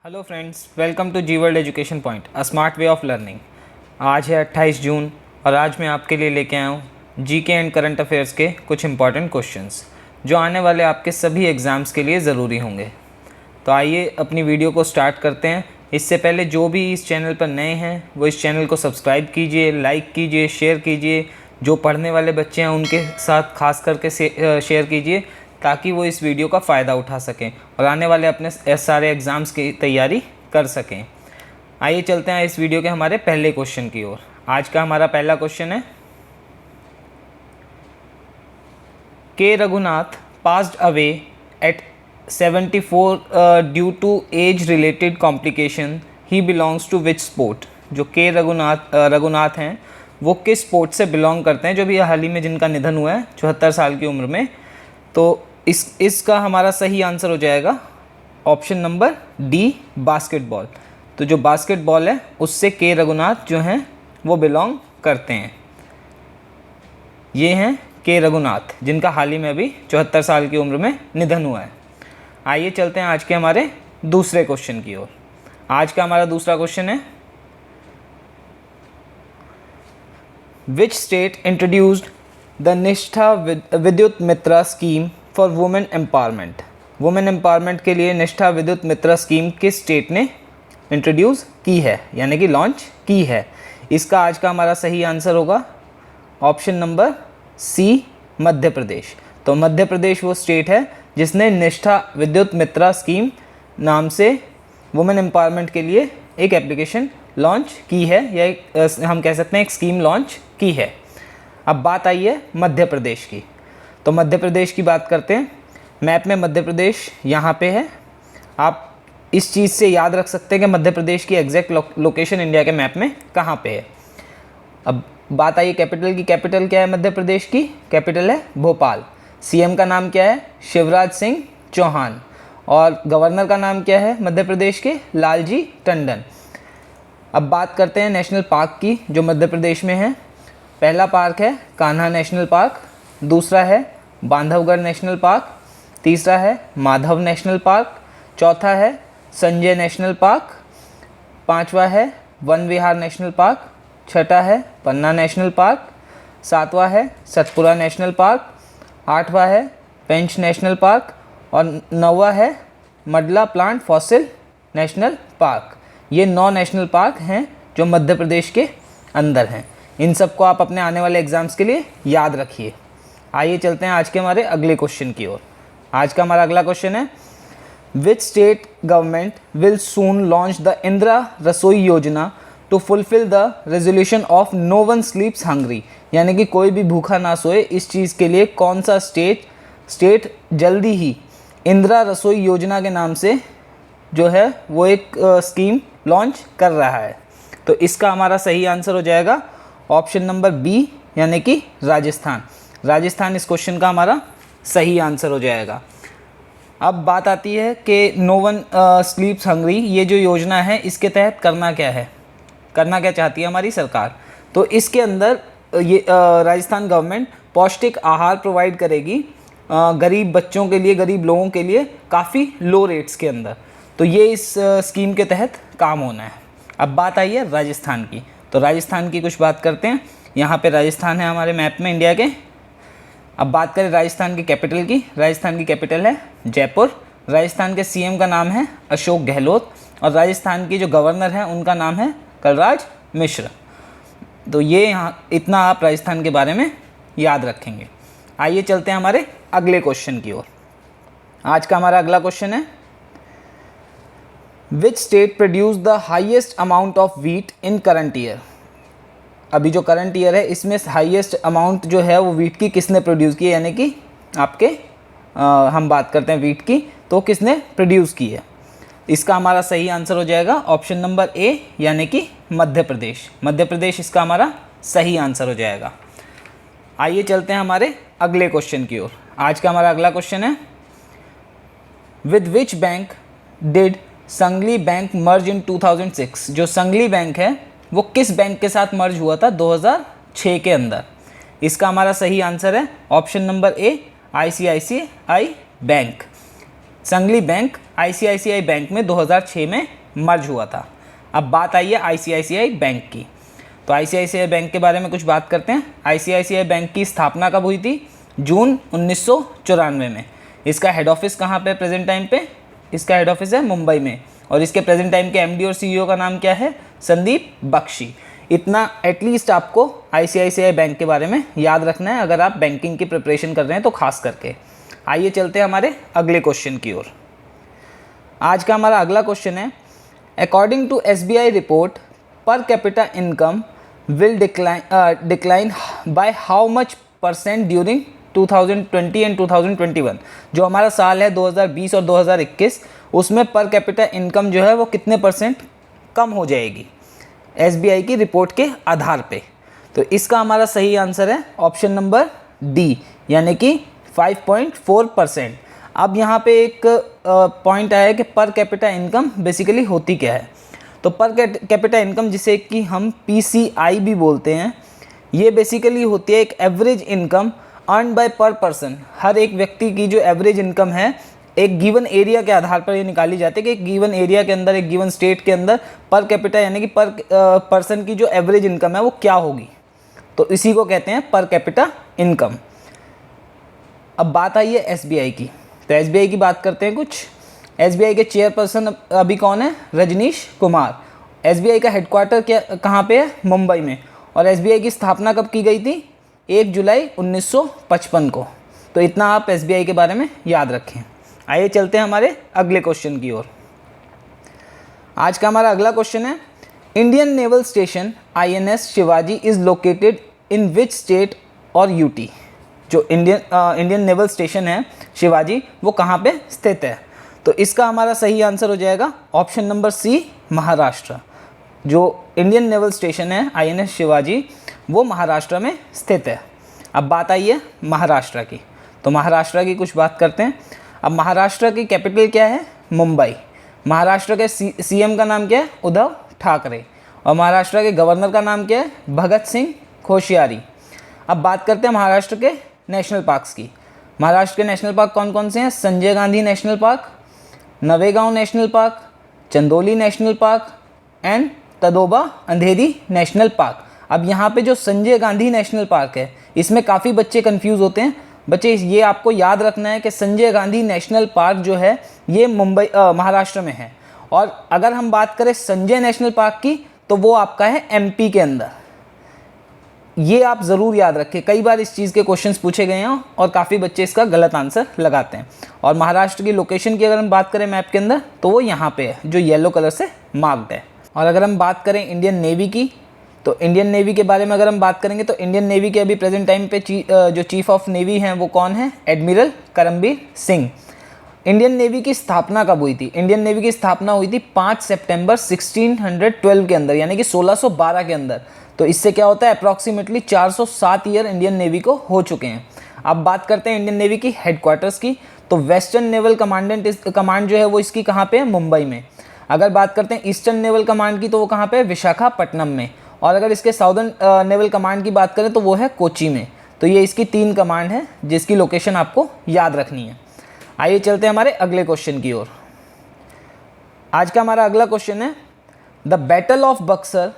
Hello friends, welcome to G world education point, a smart way of learning. आज है 28 जून और आज मैं आपके लिए लेके आया हूँ जीके एंड करंट अफेयर्स के कुछ इंपॉर्टेंट क्वेश्चंस जो आने वाले आपके सभी एग्ज़ाम्स के लिए ज़रूरी होंगे। तो आइए अपनी वीडियो को स्टार्ट करते हैं। इससे पहले जो भी इस चैनल पर नए हैं वो इस चैनल को सब्सक्राइब कीजिए, लाइक कीजिए, शेयर कीजिए। जो पढ़ने वाले बच्चे हैं उनके साथ खास करके शेयर कीजिए ताकि वो इस वीडियो का फ़ायदा उठा सकें और आने वाले अपने सारे एग्ज़ाम्स की तैयारी कर सकें। आइए चलते हैं इस वीडियो के हमारे पहले क्वेश्चन की ओर। आज का हमारा पहला क्वेश्चन है, K Raghunath passed away at 74 due to age related complication, he belongs to which sport. जो के रघुनाथ हैं वो किस स्पोर्ट से बिलोंग करते हैं, जो भी हाल ही में जिनका निधन हुआ है 74 साल की उम्र में। तो इसका हमारा सही आंसर हो जाएगा ऑप्शन नंबर डी, बास्केटबॉल। तो जो बास्केटबॉल है उससे के रघुनाथ जो हैं वो बिलोंग करते हैं। ये हैं के रघुनाथ जिनका हाल ही में अभी 74 साल की उम्र में निधन हुआ है। आइए चलते हैं आज के हमारे दूसरे क्वेश्चन की ओर। आज का हमारा दूसरा क्वेश्चन है, which state introduced the Nishtha Vidyut Mitra scheme for women empowerment. Women empowerment के लिए निष्ठा विद्युत मित्रा स्कीम किस स्टेट ने इंट्रोड्यूस की है, यानी कि लॉन्च की है। इसका आज का हमारा सही आंसर होगा option number C, Madhya Pradesh. तो मध्य प्रदेश वो स्टेट है जिसने निष्ठा विद्युत मित्रा स्कीम नाम से वुमेन एम्पावरमेंट के लिए एक एप्लीकेशन लॉन्च की है, या हम कह सकते हैं एक स्कीम लॉन्च की है। अब बात आई है मध्य प्रदेश की। तो मध्य प्रदेश की बात करते हैं। मैप में मध्य प्रदेश यहाँ पे है। आप इस चीज़ से याद रख सकते हैं कि मध्य प्रदेश की एग्जैक्ट लोकेशन इंडिया के मैप में कहाँ पे है। अब बात आई कैपिटल की। कैपिटल क्या है मध्य प्रदेश की? कैपिटल है भोपाल। सीएम का नाम क्या है? शिवराज सिंह चौहान। और गवर्नर का नाम क्या है मध्य प्रदेश के? लालजी टंडन। अब बात करते हैं नेशनल पार्क की जो मध्य प्रदेश में है। पहला पार्क है कान्हा नेशनल पार्क, दूसरा है बांधवगढ़ नेशनल पार्क, तीसरा है माधव नेशनल पार्क, चौथा है संजय नेशनल पार्क, पांचवा है वन विहार नेशनल पार्क, छठा है पन्ना नेशनल पार्क, सातवां है सतपुरा नेशनल पार्क, आठवां है पेंच नेशनल पार्क और नौवां है Mandla plant fossil national park. ये 9 नेशनल पार्क हैं जो मध्य प्रदेश के अंदर हैं। इन सबको आप अपने आने वाले एग्जाम्स के लिए याद रखिए। आइए चलते हैं आज के हमारे अगले क्वेश्चन की ओर। आज का हमारा अगला क्वेश्चन है, which state government will soon launch the Indira Rasoi Yojana to fulfill the resolution of no one sleeps hungry. यानी कि कोई भी भूखा ना सोए, इस चीज़ के लिए कौन सा स्टेट जल्दी ही इंदिरा रसोई योजना के नाम से जो है वो एक स्कीम लॉन्च कर रहा है। तो इसका हमारा सही आंसर हो जाएगा ऑप्शन नंबर बी, यानी कि राजस्थान। राजस्थान इस क्वेश्चन का हमारा सही आंसर हो जाएगा। अब बात आती है कि नो वन स्लीप्स हंग्री, ये जो योजना है इसके तहत करना क्या चाहती है हमारी सरकार। तो इसके अंदर ये राजस्थान गवर्नमेंट पौष्टिक आहार प्रोवाइड करेगी गरीब बच्चों के लिए, गरीब लोगों के लिए काफ़ी लो रेट्स के अंदर। तो ये इस स्कीम के तहत काम होना है। अब बात आई है राजस्थान की। तो राजस्थान की कुछ बात करते हैं। यहाँ पे राजस्थान है हमारे मैप में इंडिया के। अब बात करें राजस्थान की कैपिटल की। राजस्थान की कैपिटल है जयपुर। राजस्थान के सीएम का नाम है अशोक गहलोत और राजस्थान की जो गवर्नर हैं उनका नाम है कलराज मिश्र। तो ये यहाँ इतना आप राजस्थान के बारे में याद रखेंगे। आइए चलते हैं हमारे अगले क्वेश्चन की ओर। आज का हमारा अगला क्वेश्चन है, which state produce the highest amount of wheat in current year. अभी जो करंट ईयर है इसमें हाईएस्ट अमाउंट जो है वो व्हीट की किसने प्रोड्यूस की है, यानी कि आपके हम बात करते हैं व्हीट की, तो किसने प्रोड्यूस की है। इसका हमारा सही आंसर हो जाएगा ऑप्शन नंबर ए, यानी कि मध्य प्रदेश। मध्य प्रदेश इसका हमारा सही आंसर हो जाएगा। आइए चलते हैं हमारे अगले क्वेश्चन की ओर। आज का हमारा अगला क्वेश्चन है, with which bank did Sangli bank merge in 2006। जो संगली बैंक है वो किस बैंक के साथ मर्ज हुआ था 2006 के अंदर। इसका हमारा सही आंसर है ऑप्शन नंबर ए, ICICI bank. Sangli bank ICICI bank में 2006 में मर्ज हुआ था। अब बात आई है आईसीआईसीआई बैंक की, तो आईसीआईसीआई बैंक के बारे में कुछ बात करते हैं। आईसीआईसीआई बैंक की स्थापना कब हुई थी? जून 1994 में। इसका हेड ऑफिस कहाँ पे प्रेजेंट टाइम पे? इसका हेड ऑफिस है मुंबई में, और इसके प्रेजेंट टाइम के एमडी और सीईओ का नाम क्या है? संदीप बख्शी। इतना एटलीस्ट आपको आईसीआईसीआई बैंक के बारे में याद रखना है अगर आप बैंकिंग की प्रिपरेशन कर रहे हैं तो खास करके। आइए चलते हैं हमारे अगले क्वेश्चन की ओर। आज का हमारा अगला क्वेश्चन है, according to SBI report per capita income will decline by how much % during 2020 and 2021। जो हमारा साल है 2020 और 2021, उसमें पर कैपिटा इनकम जो है वो कितने % कम हो जाएगी एसबीआई की रिपोर्ट के आधार पे? तो इसका हमारा सही आंसर है ऑप्शन नंबर डी, यानी कि 5.4%। अब यहाँ पे एक पॉइंट आया है कि पर कैपिटा इनकम बेसिकली होती क्या है। तो पर कैपिटा इनकम, जिसे कि हम पीसीआई भी बोलते हैं, ये बेसिकली होती है एक एवरेज इनकम अर्न बाय पर पर्सन। हर एक व्यक्ति की जो एवरेज इनकम है एक गिवन एरिया के आधार पर ये निकाली जाती है कि एक गिवन एरिया के अंदर, एक गिवन स्टेट के अंदर पर कैपिटा यानी कि पर पर्सन की जो एवरेज इनकम है वो क्या होगी, तो इसी को कहते हैं पर कैपिटा इनकम। अब बात आई है एसबीआई की, तो एसबीआई की बात करते हैं कुछ। एसबीआई के चेयरपर्सन अभी कौन है? रजनीश कुमार। एसबीआई का हेडक्वार्टर कहाँ पे है? मुंबई में। और एसबीआई की स्थापना कब की गई थी? 1 जुलाई 1955 को। तो इतना आप एसबीआई के बारे में याद रखें। आइए चलते हैं हमारे अगले क्वेश्चन की ओर। आज का हमारा अगला क्वेश्चन है, Indian naval station INS Shivaji is located in which state और यूटी। जो इंडियन नेवल स्टेशन है शिवाजी, वो कहाँ पे स्थित है? तो इसका हमारा सही आंसर हो जाएगा ऑप्शन नंबर सी, महाराष्ट्र। जो इंडियन नेवल स्टेशन है आईएनएस शिवाजी, वो महाराष्ट्र में स्थित है। अब बात आई है महाराष्ट्र की, तो महाराष्ट्र की कुछ बात करते हैं। अब महाराष्ट्र की कैपिटल क्या है? मुंबई। महाराष्ट्र के सीएम का नाम क्या है? उद्धव ठाकरे। और महाराष्ट्र के गवर्नर का नाम क्या है? भगत सिंह कोश्यारी। अब बात करते हैं महाराष्ट्र के नेशनल पार्क्स की। महाराष्ट्र के नेशनल पार्क कौन कौन से हैं? Sanjay Gandhi National Park, Navegaon National Park, Chandoli National Park and Tadoba Andhari National Park. अब यहाँ पे जो संजय गांधी नेशनल पार्क है, इसमें काफ़ी बच्चे कंफ्यूज होते हैं। बच्चे ये आपको याद रखना है कि संजय गांधी नेशनल पार्क जो है ये महाराष्ट्र में है, और अगर हम बात करें संजय नेशनल पार्क की तो वो आपका है एमपी के अंदर। ये आप ज़रूर याद रखें, कई बार इस चीज़ के क्वेश्चंस पूछे गए हैं और काफ़ी बच्चे इसका गलत आंसर लगाते हैं। और महाराष्ट्र की लोकेशन की अगर हम बात करें मैप के अंदर, तो वो यहाँ पे है जो येलो कलर से मार्क्ड है। और अगर हम बात करें इंडियन नेवी की, तो इंडियन नेवी के बारे में अगर हम बात करेंगे तो इंडियन नेवी के अभी प्रेजेंट टाइम पे जो चीफ ऑफ नेवी हैं वो कौन है? Admiral Karambir Singh. Indian navy की स्थापना कब हुई थी? इंडियन नेवी की स्थापना हुई थी 5 सितंबर 1612 के अंदर, यानी कि 1612 के अंदर। तो इससे क्या होता है, अप्रॉक्सीमेटली 407 ईयर इंडियन नेवी को हो चुके हैं। अब बात करते हैं इंडियन नेवी की हेडक्वार्टर्स की, तो वेस्टर्न नेवल कमांड जो है वो इसकी कहाँ पे है? मुंबई में। अगर बात करते हैं ईस्टर्न नेवल कमांड की, तो वो कहाँ पे है? विशाखापट्टनम में। और अगर इसके साउदर्न नेवल कमांड की बात करें तो वो है कोची में। तो ये इसकी 3 कमांड है जिसकी लोकेशन आपको याद रखनी है। आइए चलते हैं हमारे अगले क्वेश्चन की ओर। आज का हमारा अगला क्वेश्चन है, the battle of Buxar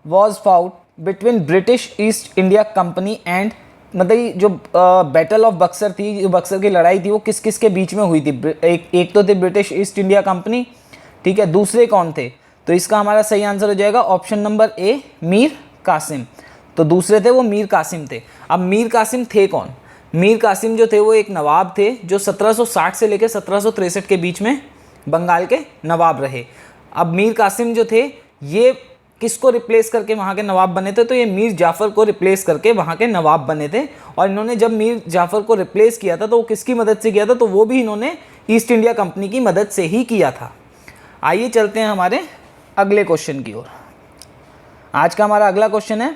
was fought between British east India company and, मतलब जो बैटल ऑफ बक्सर थी, जो बक्सर की लड़ाई थी, वो किस किस के बीच में हुई थी? एक तो थे ब्रिटिश ईस्ट इंडिया कंपनी, ठीक है, दूसरे कौन थे? तो इसका हमारा सही आंसर हो जाएगा option number A, Mir Qasim. तो दूसरे थे वो मीर कासिम थे। अब मीर कासिम थे कौन? मीर कासिम जो थे वो एक नवाब थे जो 1760 से लेकर 1763 के बीच में बंगाल के नवाब रहे। अब मीर कासिम जो थे ये किसको रिप्लेस करके वहाँ के नवाब बने थे? तो ये मीर जाफ़र को रिप्लेस करके वहाँ के नवाब बने थे। और इन्होंने जब मीर जाफ़र को रिप्लेस किया था तो वो किसकी मदद से किया था? तो वो भी इन्होंने ईस्ट इंडिया कंपनी की मदद से ही किया था। आइए चलते हैं हमारे अगले क्वेश्चन की ओर। आज का हमारा अगला क्वेश्चन है,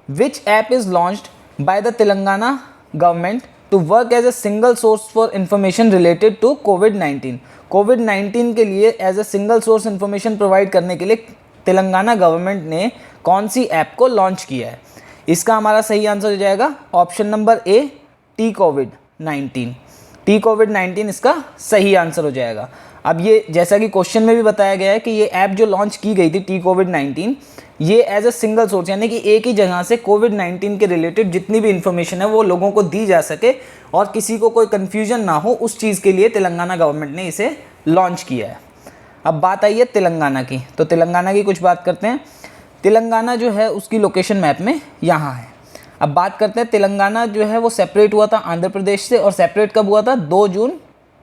विच app is launched by the Telangana government to work as a single source for information related to कोविड-19। कोविड-19 के लिए as a single source information provide करने के लिए तेलंगाना गवर्नमेंट ने कौन सी ऐप को लॉन्च किया है? इसका हमारा सही आंसर हो जाएगा ऑप्शन नंबर ए, टी कोविड-19। टी कोविड-19 इसका सही आंसर हो जाएगा। अब ये जैसा कि क्वेश्चन में भी बताया गया है कि ये ऐप जो लॉन्च की गई थी टी कोविड-19, ये एज अ सिंगल सोर्स यानी कि एक ही जगह से कोविड-19 के रिलेटेड जितनी भी इंफॉर्मेशन है वो लोगों को दी जा सके और किसी को कोई कन्फ्यूजन ना हो, उस चीज़ के लिए तेलंगाना गवर्नमेंट ने इसे लॉन्च किया है। अब बात आई है तेलंगाना की, तो तेलंगाना की कुछ बात करते हैं। तेलंगाना जो है उसकी लोकेशन मैप में यहाँ है। अब बात करते हैं, तेलंगाना जो है वो सेपरेट हुआ था आंध्र प्रदेश से, और सेपरेट कब हुआ था? 2 जून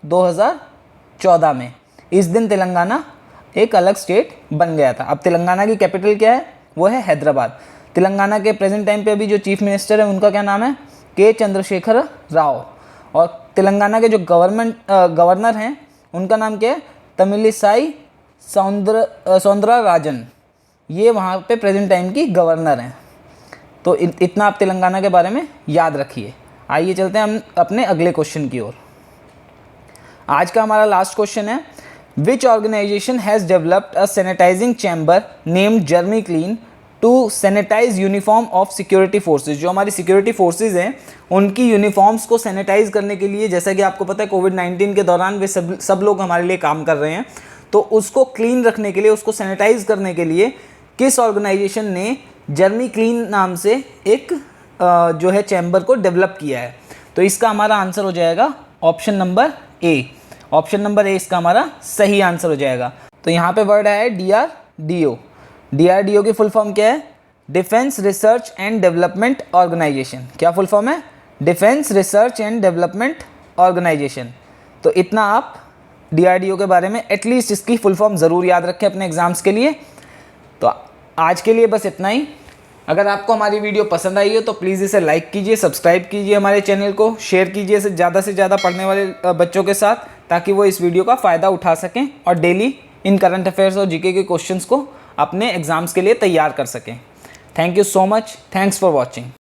2014 में। इस दिन तेलंगाना एक अलग स्टेट बन गया था। अब तेलंगाना की कैपिटल क्या है? वो है हैदराबाद। तेलंगाना के प्रेजेंट टाइम पे अभी जो चीफ मिनिस्टर है उनका क्या नाम है? के चंद्रशेखर राव। और तेलंगाना के जो गवर्नर हैं उनका नाम क्या है? तमिलिसाई सौंदरराजन। ये वहाँ पे प्रेजेंट टाइम की गवर्नर हैं। तो इतना आप तेलंगाना के बारे में याद रखिए। आइए चलते हैं हम अपने अगले क्वेश्चन की ओर। आज का हमारा लास्ट क्वेश्चन है, which organization has developed a sanitizing chamber named germi clean to sanitize uniform of security forces. जो हमारी सिक्योरिटी फोर्सेज हैं उनकी यूनिफॉर्म्स को सैनिटाइज करने के लिए, जैसा कि आपको पता है कोविड-19 के दौरान वे सब लोग हमारे लिए काम कर रहे हैं, तो उसको क्लीन रखने के लिए, उसको सैनिटाइज करने के लिए किस ऑर्गेनाइजेशन ने जर्मी क्लीन नाम से एक जो है चैम्बर को डेवलप किया है? तो इसका हमारा आंसर हो जाएगा ऑप्शन नंबर ए। ऑप्शन नंबर ए इसका हमारा सही आंसर हो जाएगा। तो यहाँ पे वर्ड है DRDO। DRDO की फुल फॉर्म क्या है? Defence Research and Development Organisation. क्या फुल फॉर्म है? Defence Research and Development Organisation. तो इतना आप DRDO के बारे में एटलीस्ट इसकी फुल फॉर्म ज़रूर याद रखें अपने एग्जाम्स के लिए। तो आज के लिए बस इतना ही। अगर आपको हमारी वीडियो पसंद आई हो तो प्लीज़ इसे लाइक कीजिए, सब्सक्राइब कीजिए हमारे चैनल को, शेयर कीजिए से ज़्यादा पढ़ने वाले बच्चों के साथ, ताकि वो इस वीडियो का फ़ायदा उठा सकें और डेली इन करंट अफेयर्स और जीके के क्वेश्चंस को अपने एग्ज़ाम्स के लिए तैयार कर सकें। Thank you so much. Thanks for watching.